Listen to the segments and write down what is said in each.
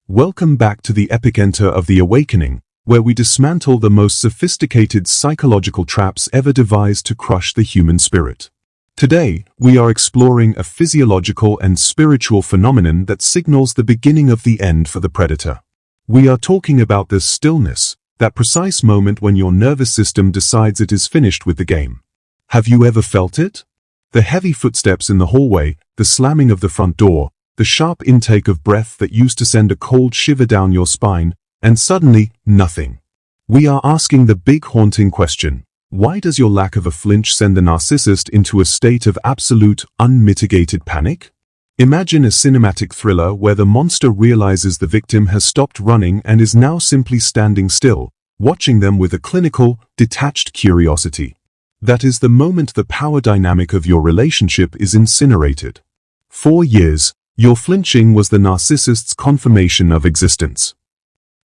Welcome back to the epicenter of the awakening, where we dismantle the most sophisticated psychological traps ever devised to crush the human spirit. Today, we are exploring a physiological and spiritual phenomenon that signals the beginning of the end for the predator. We are talking about the stillness, that precise moment when your nervous system decides it is finished with the game. Have you ever felt it? The heavy footsteps in the hallway, the slamming of the front door, the sharp intake of breath that used to send a cold shiver down your spine, and suddenly, nothing. We are asking the big haunting question: why does your lack of a flinch send the narcissist into a state of absolute, unmitigated panic? Imagine a cinematic thriller where the monster realizes the victim has stopped running and is now simply standing still, watching them with a clinical, detached curiosity. That is the moment the power dynamic of your relationship is incinerated. 4 years, your flinching was the narcissist's confirmation of existence.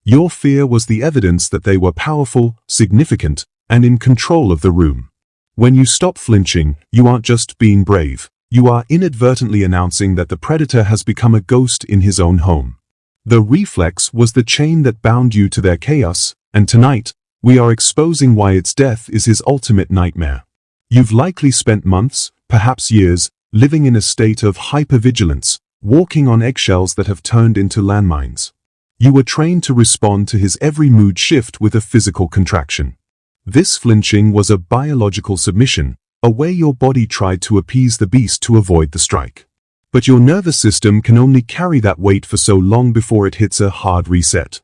Your fear was the evidence that they were powerful, significant, and in control of the room. When you stop flinching, you aren't just being brave, you are inadvertently announcing that the predator has become a ghost in his own home. The reflex was the chain that bound you to their chaos, and tonight, we are exposing why its death is his ultimate nightmare. You've likely spent months, perhaps years, living in a state of hypervigilance, walking on eggshells that have turned into landmines. You were trained to respond to his every mood shift with a physical contraction. This flinching was a biological submission, a way your body tried to appease the beast to avoid the strike. But your nervous system can only carry that weight for so long before it hits a hard reset.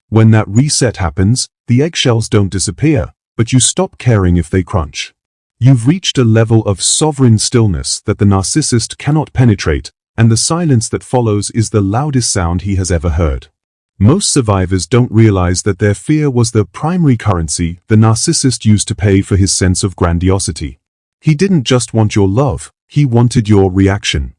When that reset happens, the eggshells don't disappear, but you stop caring if they crunch. You've reached a level of sovereign stillness that the narcissist cannot penetrate, and the silence that follows is the loudest sound he has ever heard. Most survivors don't realize that their fear was the primary currency the narcissist used to pay for his sense of grandiosity. He didn't just want your love, he wanted your reaction.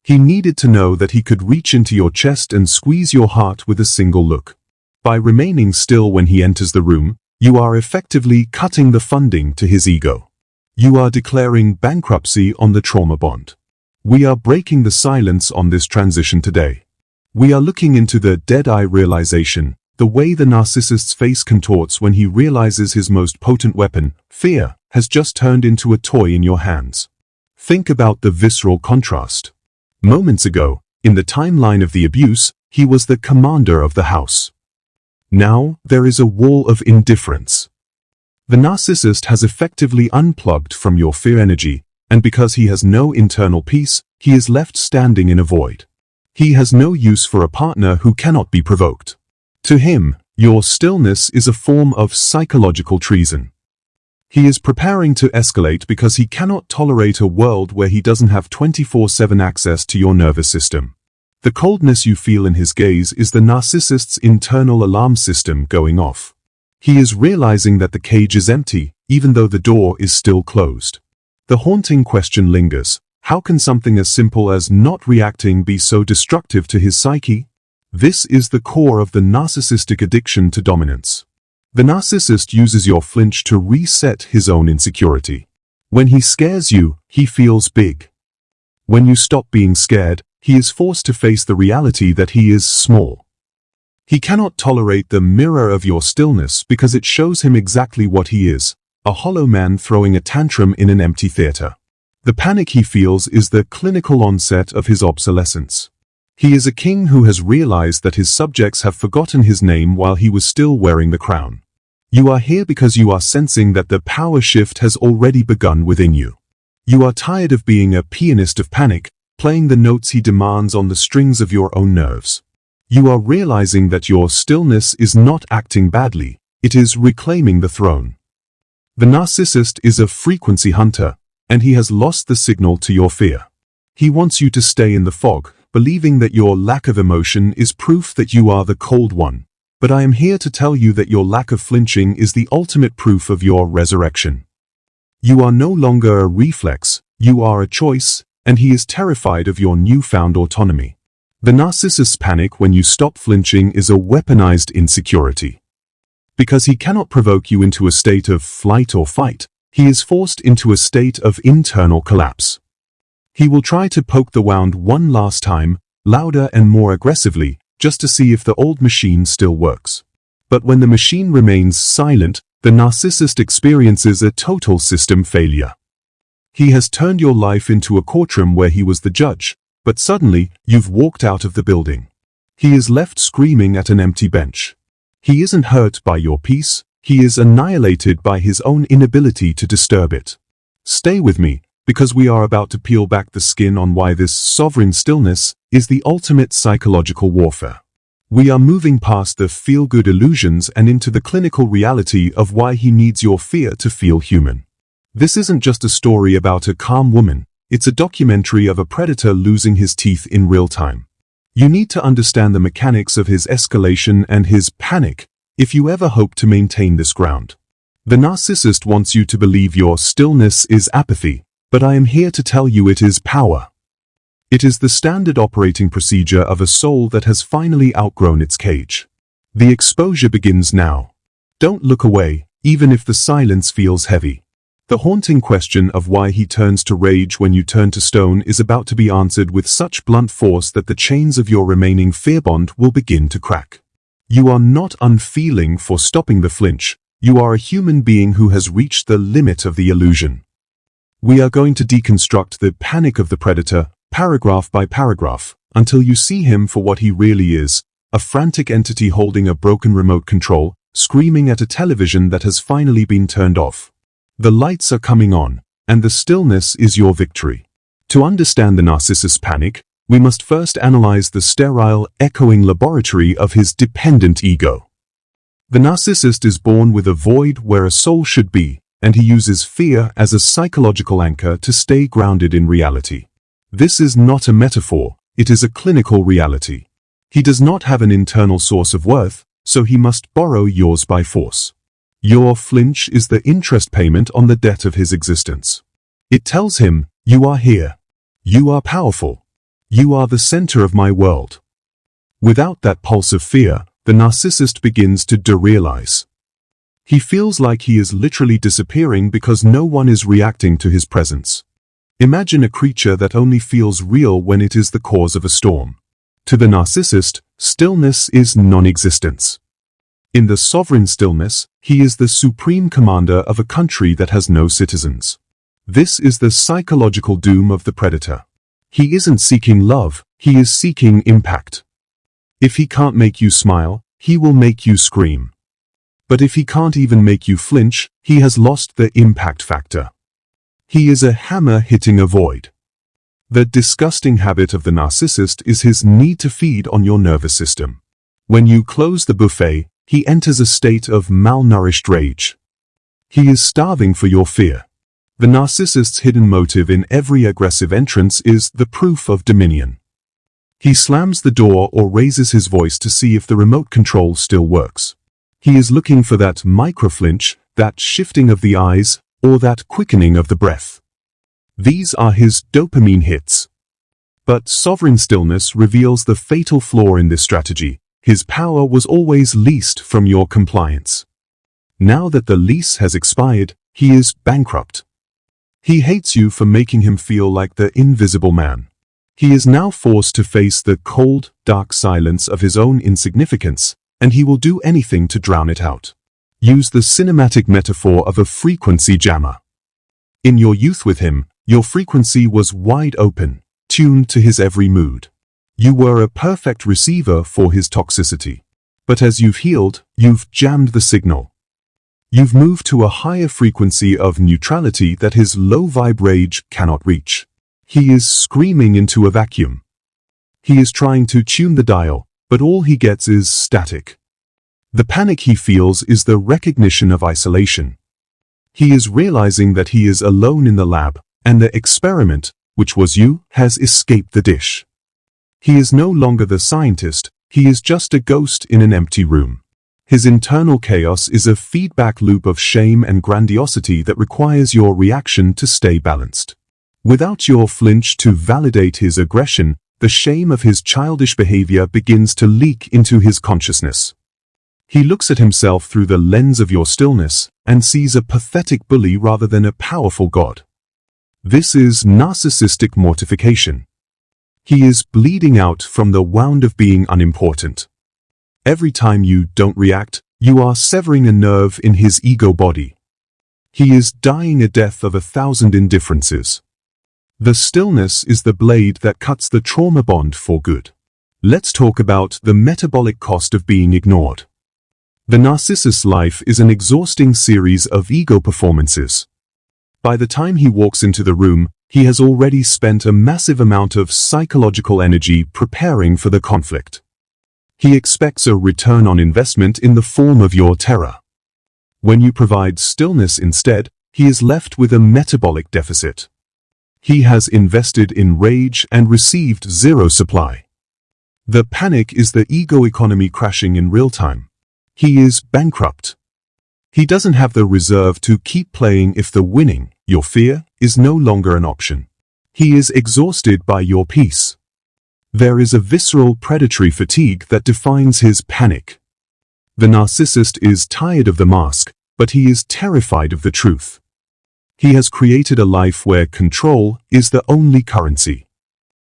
He needed to know that he could reach into your chest and squeeze your heart with a single look. By remaining still when he enters the room, you are effectively cutting the funding to his ego. You are declaring bankruptcy on the trauma bond. We are breaking the silence on this transition today. We are looking into the dead-eye realization, the way the narcissist's face contorts when he realizes his most potent weapon, fear, has just turned into a toy in your hands. Think about the visceral contrast. Moments ago, in the timeline of the abuse, he was the commander of the house. Now, there is a wall of indifference. The narcissist has effectively unplugged from your fear energy, and because he has no internal peace, he is left standing in a void. He has no use for a partner who cannot be provoked. To him, your stillness is a form of psychological treason. He is preparing to escalate because he cannot tolerate a world where he doesn't have 24/7 access to your nervous system. The coldness you feel in his gaze is the narcissist's internal alarm system going off. He is realizing that the cage is empty, even though the door is still closed. The haunting question lingers: how can something as simple as not reacting be so destructive to his psyche? This is the core of the narcissistic addiction to dominance. The narcissist uses your flinch to reset his own insecurity. When he scares you, he feels big. When you stop being scared, he is forced to face the reality that he is small. He cannot tolerate the mirror of your stillness because it shows him exactly what he is: a hollow man throwing a tantrum in an empty theater. The panic he feels is the clinical onset of his obsolescence. He is a king who has realized that his subjects have forgotten his name while he was still wearing the crown. You are here because you are sensing that the power shift has already begun within you. You are tired of being a pianist of panic, playing the notes he demands on the strings of your own nerves. You are realizing that your stillness is not acting badly, it is reclaiming the throne. The narcissist is a frequency hunter, and he has lost the signal to your fear. He wants you to stay in the fog, believing that your lack of emotion is proof that you are the cold one. But I am here to tell you that your lack of flinching is the ultimate proof of your resurrection. You are no longer a reflex, you are a choice, and he is terrified of your newfound autonomy. The narcissist's panic when you stop flinching is a weaponized insecurity. Because he cannot provoke you into a state of flight or fight, he is forced into a state of internal collapse. He will try to poke the wound one last time, louder and more aggressively, just to see if the old machine still works. But when the machine remains silent, the narcissist experiences a total system failure. He has turned your life into a courtroom where he was the judge, but suddenly, you've walked out of the building. He is left screaming at an empty bench. He isn't hurt by your peace, he is annihilated by his own inability to disturb it. Stay with me, because we are about to peel back the skin on why this sovereign stillness is the ultimate psychological warfare. We are moving past the feel-good illusions and into the clinical reality of why he needs your fear to feel human. This isn't just a story about a calm woman, it's a documentary of a predator losing his teeth in real time. You need to understand the mechanics of his escalation and his panic if you ever hope to maintain this ground. The narcissist wants you to believe your stillness is apathy, but I am here to tell you it is power. It is the standard operating procedure of a soul that has finally outgrown its cage. The exposure begins now. Don't look away, even if the silence feels heavy. The haunting question of why he turns to rage when you turn to stone is about to be answered with such blunt force that the chains of your remaining fear bond will begin to crack. You are not unfeeling for stopping the flinch. You are a human being who has reached the limit of the illusion. We are going to deconstruct the panic of the predator, paragraph by paragraph, until you see him for what he really is, a frantic entity holding a broken remote control, screaming at a television that has finally been turned off. The lights are coming on, and the stillness is your victory. To understand the narcissist's panic, we must first analyze the sterile, echoing laboratory of his dependent ego. The narcissist is born with a void where a soul should be, and he uses fear as a psychological anchor to stay grounded in reality. This is not a metaphor, it is a clinical reality. He does not have an internal source of worth, so he must borrow yours by force. Your flinch is the interest payment on the debt of his existence. It tells him, you are here. You are powerful. You are the center of my world. Without that pulse of fear, the narcissist begins to derealize. He feels like he is literally disappearing because no one is reacting to his presence. Imagine a creature that only feels real when it is the cause of a storm. To the narcissist, stillness is non-existence. In the sovereign stillness, he is the supreme commander of a country that has no citizens. This is the psychological doom of the predator. He isn't seeking love, he is seeking impact. If he can't make you smile, he will make you scream. But if he can't even make you flinch, he has lost the impact factor. He is a hammer hitting a void. The disgusting habit of the narcissist is his need to feed on your nervous system. When you close the buffet, he enters a state of malnourished rage. He is starving for your fear. The narcissist's hidden motive in every aggressive entrance is the proof of dominion. He slams the door or raises his voice to see if the remote control still works. He is looking for that microflinch, that shifting of the eyes, or that quickening of the breath. These are his dopamine hits. But sovereign stillness reveals the fatal flaw in this strategy. His power was always leased from your compliance. Now that the lease has expired, he is bankrupt. He hates you for making him feel like the invisible man. He is now forced to face the cold, dark silence of his own insignificance, and he will do anything to drown it out. Use the cinematic metaphor of a frequency jammer. In your youth with him, your frequency was wide open, tuned to his every mood. You were a perfect receiver for his toxicity. But as you've healed, you've jammed the signal. You've moved to a higher frequency of neutrality that his low-vibe rage cannot reach. He is screaming into a vacuum. He is trying to tune the dial, but all he gets is static. The panic he feels is the recognition of isolation. He is realizing that he is alone in the lab, and the experiment, which was you, has escaped the dish. He is no longer the scientist, he is just a ghost in an empty room. His internal chaos is a feedback loop of shame and grandiosity that requires your reaction to stay balanced. Without your flinch to validate his aggression, the shame of his childish behavior begins to leak into his consciousness. He looks at himself through the lens of your stillness and sees a pathetic bully rather than a powerful god. This is narcissistic mortification. He is bleeding out from the wound of being unimportant. Every time you don't react, you are severing a nerve in his ego body. He is dying a death of 1,000 indifferences. The stillness is the blade that cuts the trauma bond for good. Let's talk about the metabolic cost of being ignored. The narcissist's life is an exhausting series of ego performances. By the time he walks into the room, he has already spent a massive amount of psychological energy preparing for the conflict. He expects a return on investment in the form of your terror. When you provide stillness instead, he is left with a metabolic deficit. He has invested in rage and received zero supply. The panic is the ego economy crashing in real time. He is bankrupt. He doesn't have the reserve to keep playing if the winning, your fear, is no longer an option. He is exhausted by your peace. There is a visceral predatory fatigue that defines his panic. The narcissist is tired of the mask, but he is terrified of the truth. He has created a life where control is the only currency.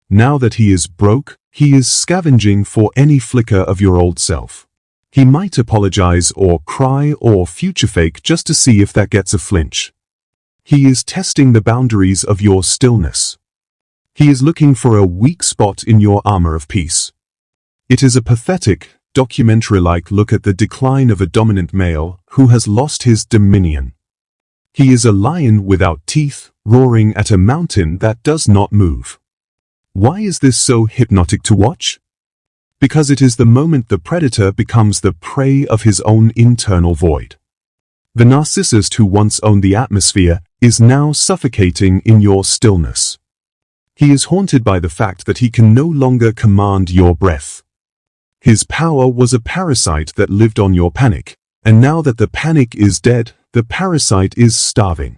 Now that he is broke, he is scavenging for any flicker of your old self. He might apologize or cry or future fake just to see if that gets a flinch. He is testing the boundaries of your stillness. He is looking for a weak spot in your armor of peace. It is a pathetic, documentary-like look at the decline of a dominant male who has lost his dominion. He is a lion without teeth, roaring at a mountain that does not move. Why is this so hypnotic to watch? Because it is the moment the predator becomes the prey of his own internal void. The narcissist who once owned the atmosphere is now suffocating in your stillness. He is haunted by the fact that he can no longer command your breath. His power was a parasite that lived on your panic, and now that the panic is dead, the parasite is starving.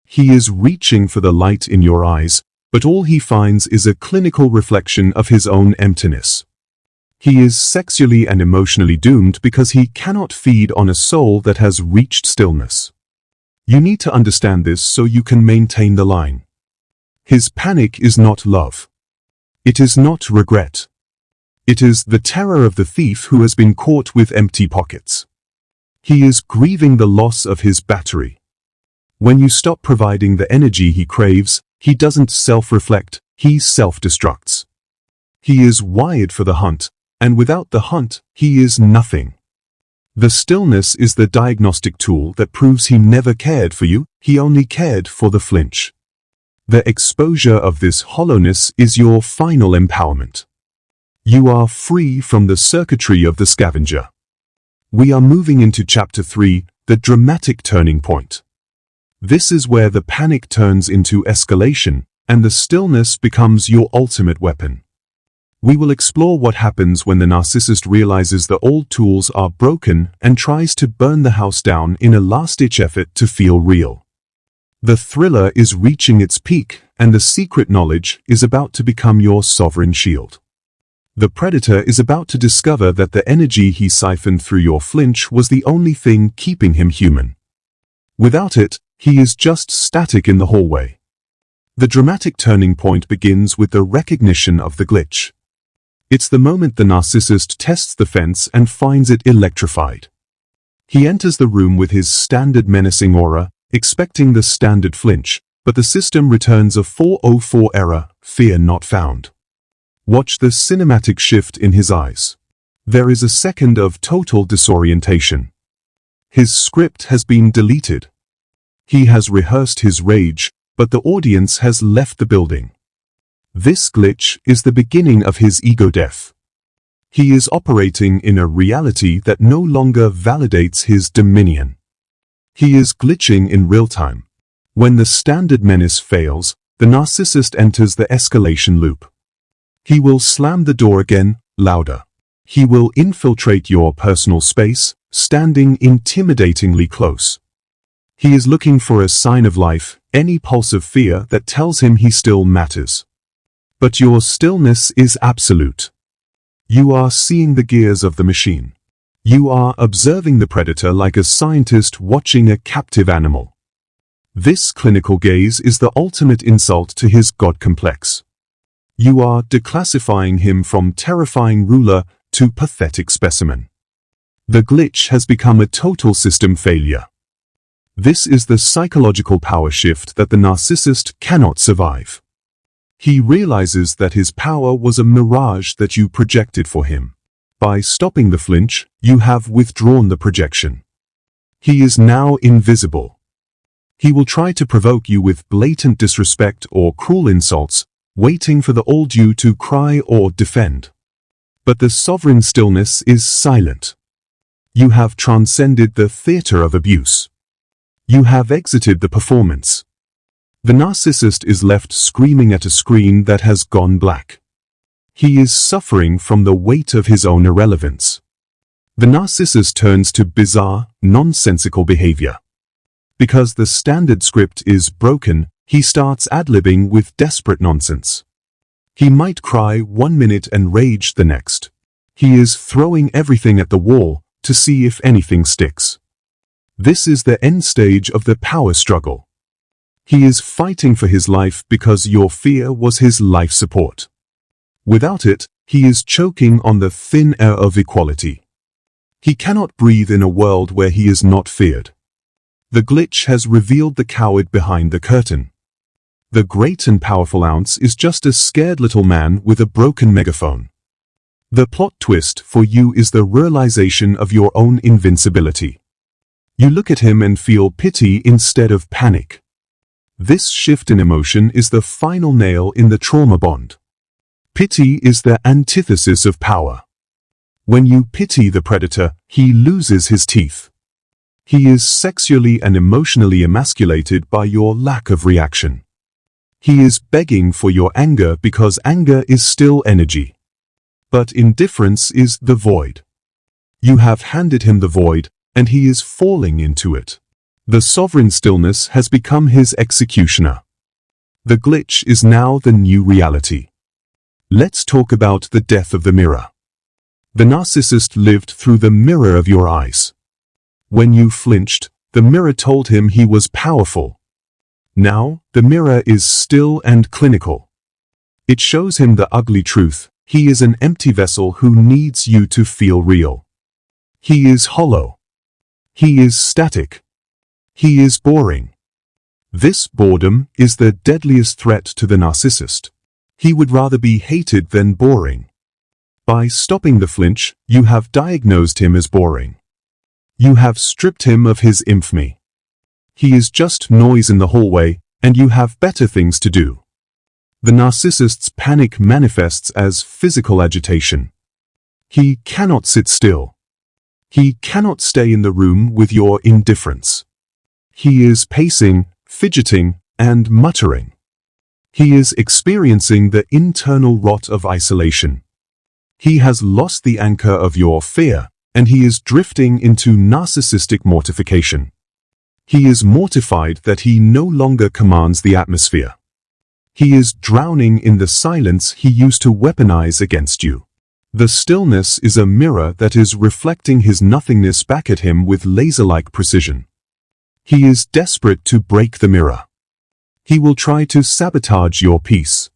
He is reaching for the light in your eyes, but all he finds is a clinical reflection of his own emptiness. He is sexually and emotionally doomed because he cannot feed on a soul that has reached stillness. You need to understand this so you can maintain the line. His panic is not love. It is not regret. It is the terror of the thief who has been caught with empty pockets. He is grieving the loss of his battery. When you stop providing the energy he craves, he doesn't self-reflect, he self-destructs. He is wired for the hunt, and without the hunt, he is nothing. The stillness is the diagnostic tool that proves he never cared for you, he only cared for the flinch. The exposure of this hollowness is your final empowerment. You are free from the circuitry of the scavenger. We are moving into Chapter 3, the dramatic turning point. This is where the panic turns into escalation, and the stillness becomes your ultimate weapon. We will explore what happens when the narcissist realizes the old tools are broken and tries to burn the house down in a last-ditch effort to feel real. The thriller is reaching its peak, and the secret knowledge is about to become your sovereign shield. The predator is about to discover that the energy he siphoned through your flinch was the only thing keeping him human. Without it, he is just static in the hallway. The dramatic turning point begins with the recognition of the glitch. It's the moment the narcissist tests the fence and finds it electrified. He enters the room with his standard menacing aura, expecting the standard flinch, but the system returns a 404 error, fear not found. Watch the cinematic shift in his eyes. There is a second of total disorientation. His script has been deleted. He has rehearsed his rage, but the audience has left the building. This glitch is the beginning of his ego death. He is operating in a reality that no longer validates his dominion. He is glitching in real time. When the standard menace fails, the narcissist enters the escalation loop. He will slam the door again, louder. He will infiltrate your personal space, standing intimidatingly close. He is looking for a sign of life, any pulse of fear that tells him he still matters. But your stillness is absolute. You are seeing the gears of the machine. You are observing the predator like a scientist watching a captive animal. This clinical gaze is the ultimate insult to his God complex. You are declassifying him from terrifying ruler to pathetic specimen. The glitch has become a total system failure. This is the psychological power shift that the narcissist cannot survive. He realizes that his power was a mirage that you projected for him. By stopping the flinch, you have withdrawn the projection. He is now invisible. He will try to provoke you with blatant disrespect or cruel insults, waiting for the old you to cry or defend. But the sovereign stillness is silent. You have transcended the theater of abuse. You have exited the performance. The narcissist is left screaming at a screen that has gone black. He is suffering from the weight of his own irrelevance. The narcissist turns to bizarre, nonsensical behavior. Because the standard script is broken, he starts ad-libbing with desperate nonsense. He might cry 1 minute and rage the next. He is throwing everything at the wall to see if anything sticks. This is the end stage of the power struggle. He is fighting for his life because your fear was his life support. Without it, he is choking on the thin air of equality. He cannot breathe in a world where he is not feared. The glitch has revealed the coward behind the curtain. The great and powerful ounce is just a scared little man with a broken megaphone. The plot twist for you is the realization of your own invincibility. You look at him and feel pity instead of panic. This shift in emotion is the final nail in the trauma bond. Pity is the antithesis of power. When you pity the predator, he loses his teeth. He is sexually and emotionally emasculated by your lack of reaction. He is begging for your anger because anger is still energy. But indifference is the void. You have handed him the void, and he is falling into it. The sovereign stillness has become his executioner. The glitch is now the new reality. Let's talk about the death of the mirror. The narcissist lived through the mirror of your eyes. When you flinched, the mirror told him he was powerful. Now, the mirror is still and clinical. It shows him the ugly truth. He is an empty vessel who needs you to feel real. He is hollow. He is static. He is boring. This boredom is the deadliest threat to the narcissist. He would rather be hated than boring. By stopping the flinch, you have diagnosed him as boring. You have stripped him of his infamy. He is just noise in the hallway, and you have better things to do. The narcissist's panic manifests as physical agitation. He cannot sit still. He cannot stay in the room with your indifference. He is pacing, fidgeting, and muttering. He is experiencing the internal rot of isolation. He has lost the anchor of your fear, and he is drifting into narcissistic mortification. He is mortified that he no longer commands the atmosphere. He is drowning in the silence he used to weaponize against you. The stillness is a mirror that is reflecting his nothingness back at him with laser-like precision. He is desperate to break the mirror. He will try to sabotage your peace.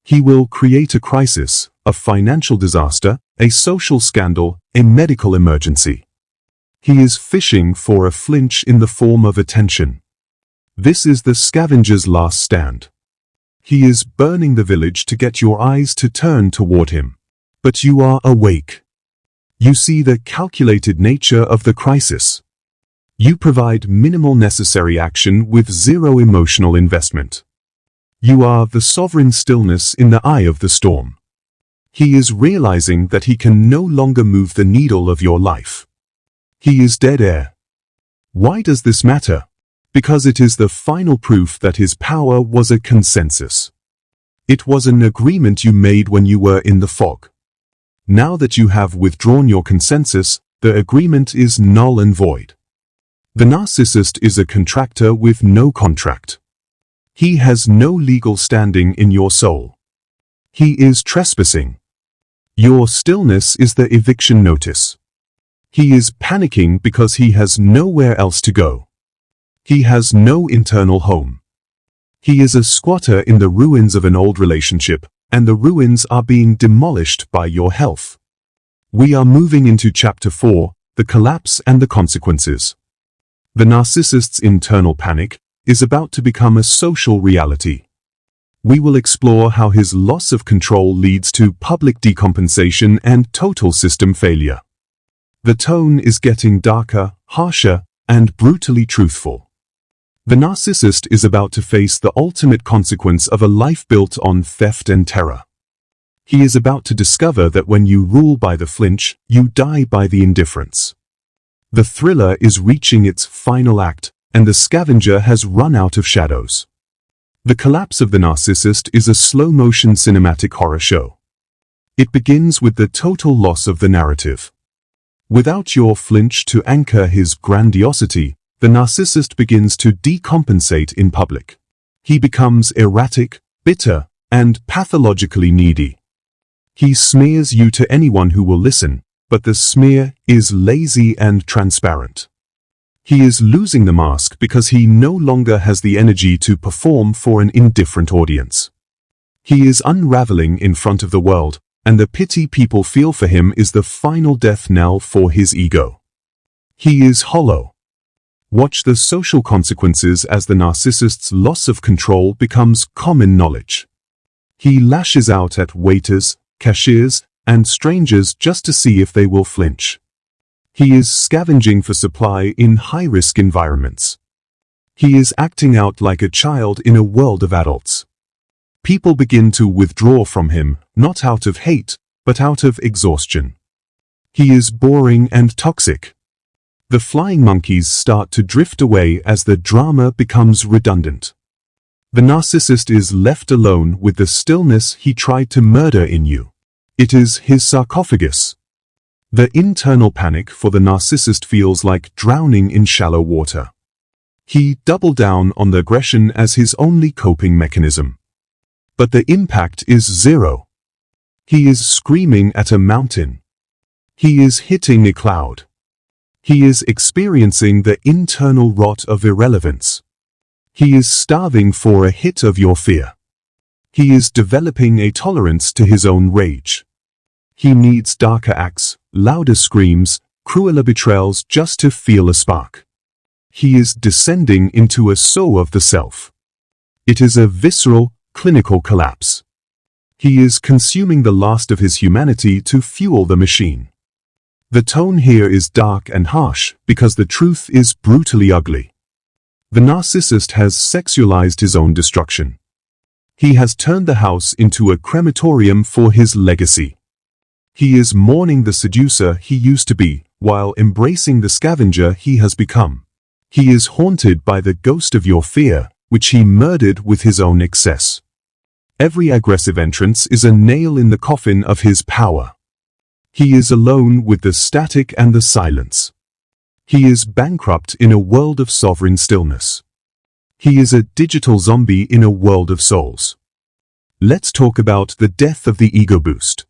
He will create a crisis, a financial disaster, a social scandal, a medical emergency. He is fishing for a flinch in the form of attention. This is the scavenger's last stand. He is burning the village to get your eyes to turn toward him. But you are awake. You see the calculated nature of the crisis. You provide minimal necessary action with zero emotional investment. You are the sovereign stillness in the eye of the storm. He is realizing that he can no longer move the needle of your life. He is dead air. Why does this matter? Because it is the final proof that his power was a consensus. It was an agreement you made when you were in the fog. Now that you have withdrawn your consensus, the agreement is null and void. The narcissist is a contractor with no contract. He has no legal standing in your soul. He is trespassing. Your stillness is the eviction notice. He is panicking because he has nowhere else to go. He has no internal home. He is a squatter in the ruins of an old relationship, and the ruins are being demolished by your health. We are moving into Chapter 4, the collapse and the consequences. The narcissist's internal panic is about to become a social reality. We will explore how his loss of control leads to public decompensation and total system failure. The tone is getting darker, harsher, and brutally truthful. The narcissist is about to face the ultimate consequence of a life built on theft and terror. He is about to discover that when you rule by the flinch, you die by the indifference. The thriller is reaching its final act, and the scavenger has run out of shadows. The collapse of the narcissist is a slow-motion cinematic horror show. It begins with the total loss of the narrative. Without your flinch to anchor his grandiosity, the narcissist begins to decompensate in public. He becomes erratic, bitter, and pathologically needy. He smears you to anyone who will listen, but the smear is lazy and transparent. He is losing the mask because he no longer has the energy to perform for an indifferent audience. He is unraveling in front of the world, and the pity people feel for him is the final death knell for his ego. He is hollow. Watch the social consequences as the narcissist's loss of control becomes common knowledge. He lashes out at waiters, cashiers, and strangers just to see if they will flinch. He is scavenging for supply in high-risk environments. He is acting out like a child in a world of adults. People begin to withdraw from him, not out of hate, but out of exhaustion. He is boring and toxic. The flying monkeys start to drift away as the drama becomes redundant. The narcissist is left alone with the stillness he tried to murder in you. It is his sarcophagus. The internal panic for the narcissist feels like drowning in shallow water. He doubled down on the aggression as his only coping mechanism. But the impact is zero. He is screaming at a mountain. He is hitting a cloud. He is experiencing the internal rot of irrelevance. He is starving for a hit of your fear. He is developing a tolerance to his own rage. He needs darker acts, louder screams, crueler betrayals just to feel a spark. He is descending into a soul of the self. It is a visceral, clinical collapse. He is consuming the last of his humanity to fuel the machine. The tone here is dark and harsh because the truth is brutally ugly. The narcissist has sexualized his own destruction. He has turned the house into a crematorium for his legacy. He is mourning the seducer he used to be, while embracing the scavenger he has become. He is haunted by the ghost of your fear, which he murdered with his own excess. Every aggressive entrance is a nail in the coffin of his power. He is alone with the static and the silence. He is bankrupt in a world of sovereign stillness. He is a digital zombie in a world of souls. Let's talk about the death of the ego boost.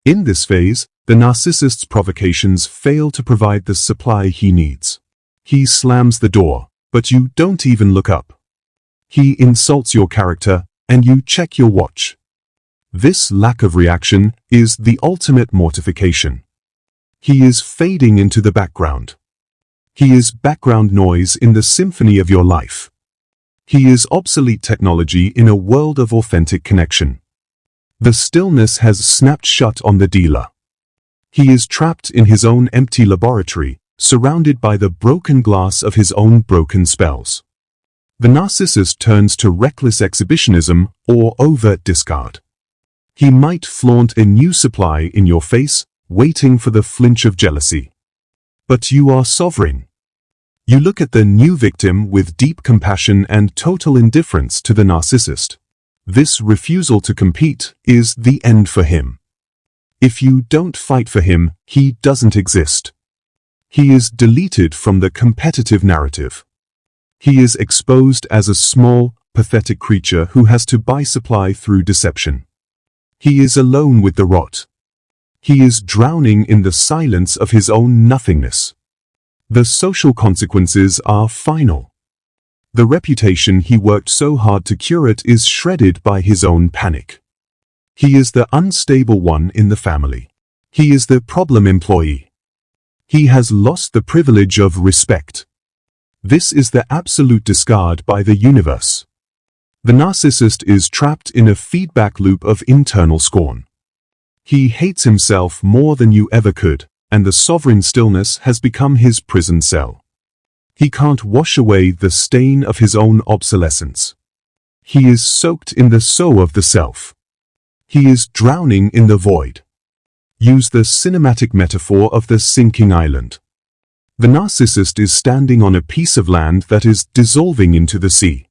In this phase, the narcissist's provocations fail to provide the supply he needs. He slams the door, but you don't even look up. He insults your character, and you check your watch. This lack of reaction is the ultimate mortification. He is fading into the background. He is background noise in the symphony of your life. He is obsolete technology in a world of authentic connection. The stillness has snapped shut on the dealer. He is trapped in his own empty laboratory, surrounded by the broken glass of his own broken spells. The narcissist turns to reckless exhibitionism or overt discard. He might flaunt a new supply in your face, waiting for the flinch of jealousy. But you are sovereign. You look at the new victim with deep compassion and total indifference to the narcissist. This refusal to compete is the end for him. If you don't fight for him, he doesn't exist. He is deleted from the competitive narrative. He is exposed as a small, pathetic creature who has to buy supply through deception. He is alone with the rot. He is drowning in the silence of his own nothingness. The social consequences are final. The reputation he worked so hard to curate is shredded by his own panic. He is the unstable one in the family. He is the problem employee. He has lost the privilege of respect. This is the absolute discard by the universe. The narcissist is trapped in a feedback loop of internal scorn. He hates himself more than you ever could, and the sovereign stillness has become his prison cell. He can't wash away the stain of his own obsolescence. He is soaked in the soul of the self. He is drowning in the void. Use the cinematic metaphor of the sinking island. The narcissist is standing on a piece of land that is dissolving into the sea.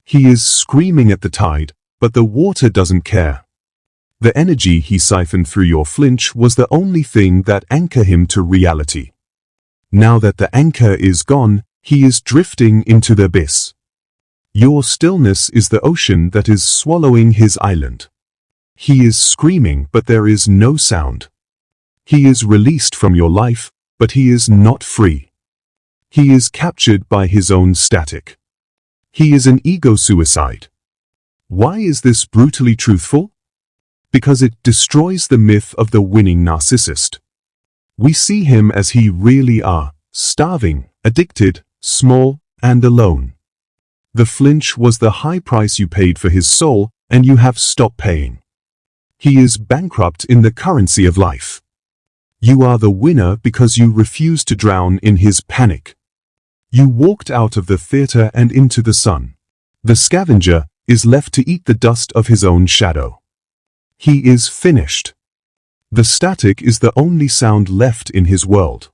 He is screaming at the tide, but the water doesn't care. The energy he siphoned through your flinch was the only thing that anchored him to reality. Now that the anchor is gone, he is drifting into the abyss. Your stillness is the ocean that is swallowing his island. He is screaming, but there is no sound. He is released from your life, but he is not free. He is captured by his own static. He is an ego suicide. Why is this brutally truthful? Because it destroys the myth of the winning narcissist. We see him as he really are, starving, addicted, small, and alone. The flinch was the high price you paid for his soul, and you have stopped paying. He is bankrupt in the currency of life. You are the winner because you refused to drown in his panic. You walked out of the theater and into the sun. The scavenger is left to eat the dust of his own shadow. He is finished. The static is the only sound left in his world.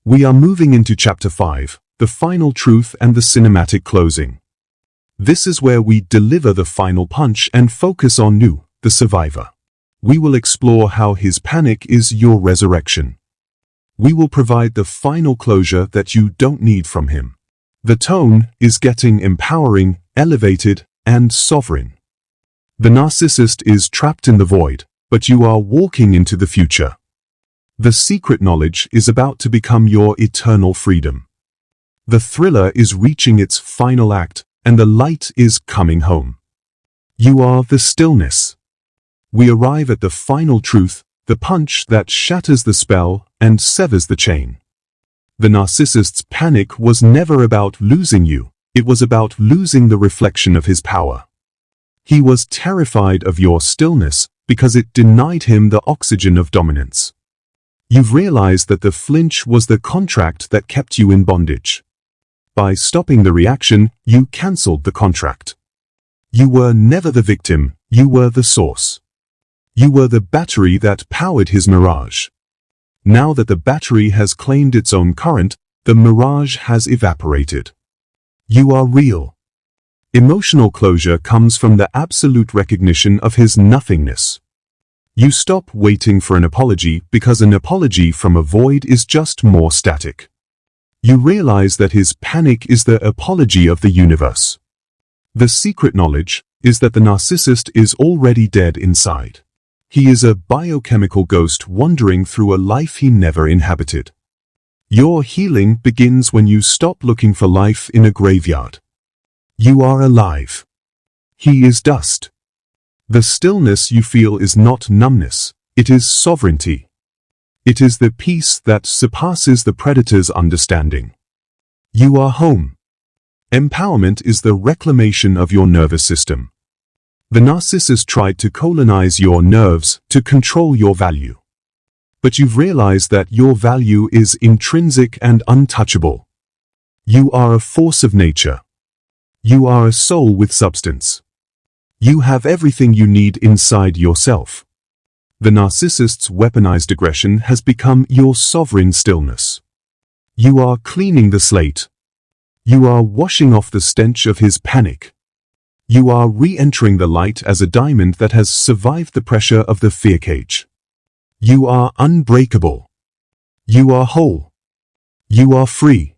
We are moving into Chapter 5, the final truth and the cinematic closing. This is where we deliver the final punch and focus on Nu, the survivor. We will explore how his panic is your resurrection. We will provide the final closure that you don't need from him. The tone is getting empowering, elevated, and sovereign. The narcissist is trapped in the void, but you are walking into the future. The secret knowledge is about to become your eternal freedom. The thriller is reaching its final act, and the light is coming home. You are the stillness. We arrive at the final truth, the punch that shatters the spell and severs the chain. The narcissist's panic was never about losing you, it was about losing the reflection of his power. He was terrified of your stillness because it denied him the oxygen of dominance. You've realized that the flinch was the contract that kept you in bondage. By stopping the reaction, you cancelled the contract. You were never the victim, you were the source. You were the battery that powered his mirage. Now that the battery has claimed its own current, the mirage has evaporated. You are real. Emotional closure comes from the absolute recognition of his nothingness. You stop waiting for an apology because an apology from a void is just more static. You realize that his panic is the apology of the universe. The secret knowledge is that the narcissist is already dead inside. He is a biochemical ghost wandering through a life he never inhabited. Your healing begins when you stop looking for life in a graveyard. You are alive. He is dust. The stillness you feel is not numbness, it is sovereignty. It is the peace that surpasses the predator's understanding. You are home. Empowerment is the reclamation of your nervous system. The narcissist tried to colonize your nerves to control your value. But you've realized that your value is intrinsic and untouchable. You are a force of nature. You are a soul with substance. You have everything you need inside yourself. The narcissist's weaponized aggression has become your sovereign stillness. You are cleaning the slate. You are washing off the stench of his panic. You are re-entering the light as a diamond that has survived the pressure of the fear cage. You are unbreakable. You are whole. You are free.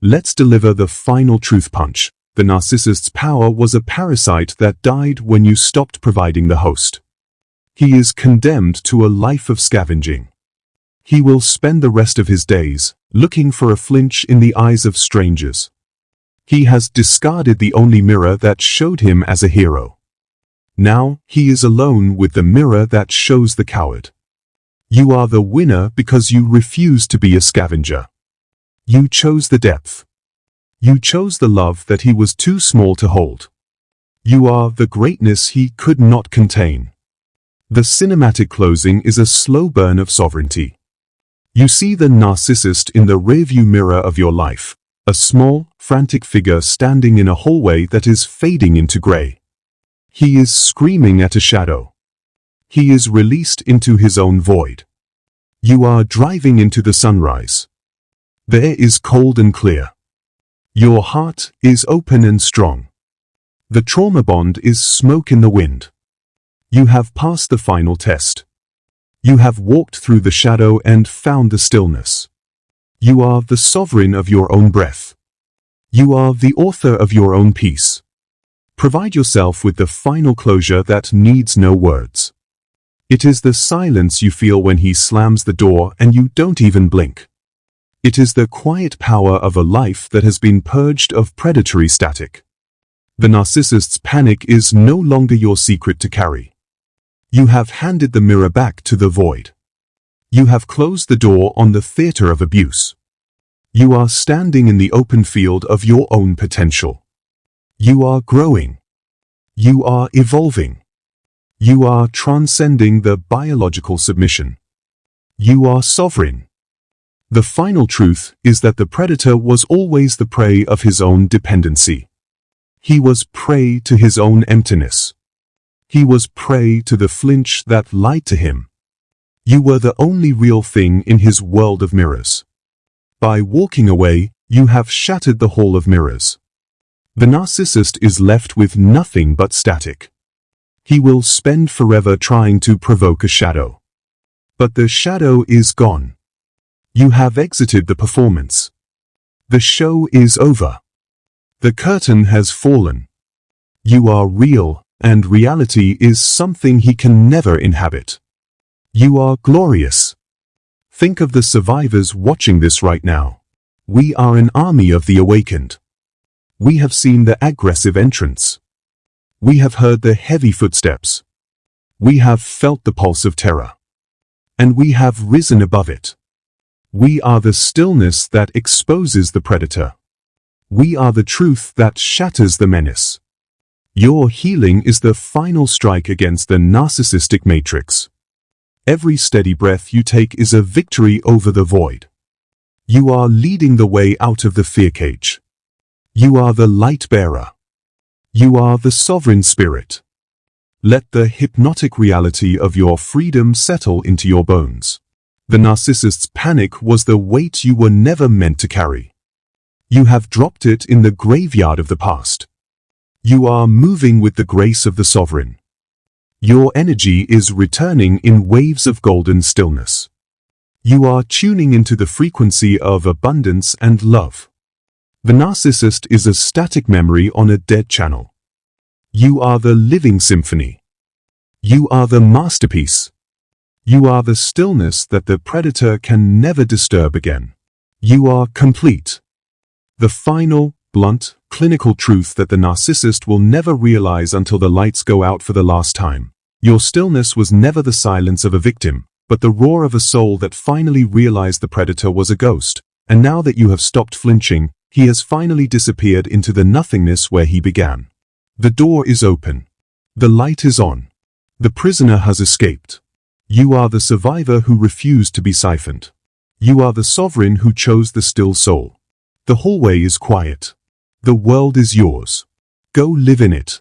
Let's deliver the final truth punch. The narcissist's power was a parasite that died when you stopped providing the host. He is condemned to a life of scavenging. He will spend the rest of his days looking for a flinch in the eyes of strangers. He has discarded the only mirror that showed him as a hero. Now, he is alone with the mirror that shows the coward. You are the winner because you refuse to be a scavenger. You chose the depth. You chose the love that he was too small to hold. You are the greatness he could not contain. The cinematic closing is a slow burn of sovereignty. You see the narcissist in the rearview mirror of your life, a small, frantic figure standing in a hallway that is fading into gray. He is screaming at a shadow. He is released into his own void. You are driving into the sunrise. The air is cold and clear. Your heart is open and strong. The trauma bond is smoke in the wind. You have passed the final test. You have walked through the shadow and found the stillness. You are the sovereign of your own breath. You are the author of your own peace. Provide yourself with the final closure that needs no words. It is the silence you feel when he slams the door and you don't even blink. It is the quiet power of a life that has been purged of predatory static. The narcissist's panic is no longer your secret to carry. You have handed the mirror back to the void. You have closed the door on the theater of abuse. You are standing in the open field of your own potential. You are growing. You are evolving. You are transcending the biological submission. You are sovereign. The final truth is that the predator was always the prey of his own dependency. He was prey to his own emptiness. He was prey to the flinch that lied to him. You were the only real thing in his world of mirrors. By walking away, you have shattered the hall of mirrors. The narcissist is left with nothing but static. He will spend forever trying to provoke a shadow. But the shadow is gone. You have exited the performance. The show is over. The curtain has fallen. You are real, and reality is something he can never inhabit. You are glorious. Think of the survivors watching this right now. We are an army of the awakened. We have seen the aggressive entrance. We have heard the heavy footsteps. We have felt the pulse of terror. And we have risen above it. We are the stillness that exposes the predator. We are the truth that shatters the menace. Your healing is the final strike against the narcissistic matrix. Every steady breath you take is a victory over the void. You are leading the way out of the fear cage. You are the light bearer. You are the sovereign spirit. Let the hypnotic reality of your freedom settle into your bones. The narcissist's panic was the weight you were never meant to carry. You have dropped it in the graveyard of the past. You are moving with the grace of the sovereign. Your energy is returning in waves of golden stillness. You are tuning into the frequency of abundance and love. The narcissist is a static memory on a dead channel. You are the living symphony. You are the masterpiece. You are the stillness that the predator can never disturb again. You are complete. The final, blunt, clinical truth that the narcissist will never realize until the lights go out for the last time. Your stillness was never the silence of a victim, but the roar of a soul that finally realized the predator was a ghost, and now that you have stopped flinching, he has finally disappeared into the nothingness where he began. The door is open. The light is on. The prisoner has escaped. You are the survivor who refused to be siphoned. You are the sovereign who chose the still soul. The hallway is quiet. The world is yours. Go live in it.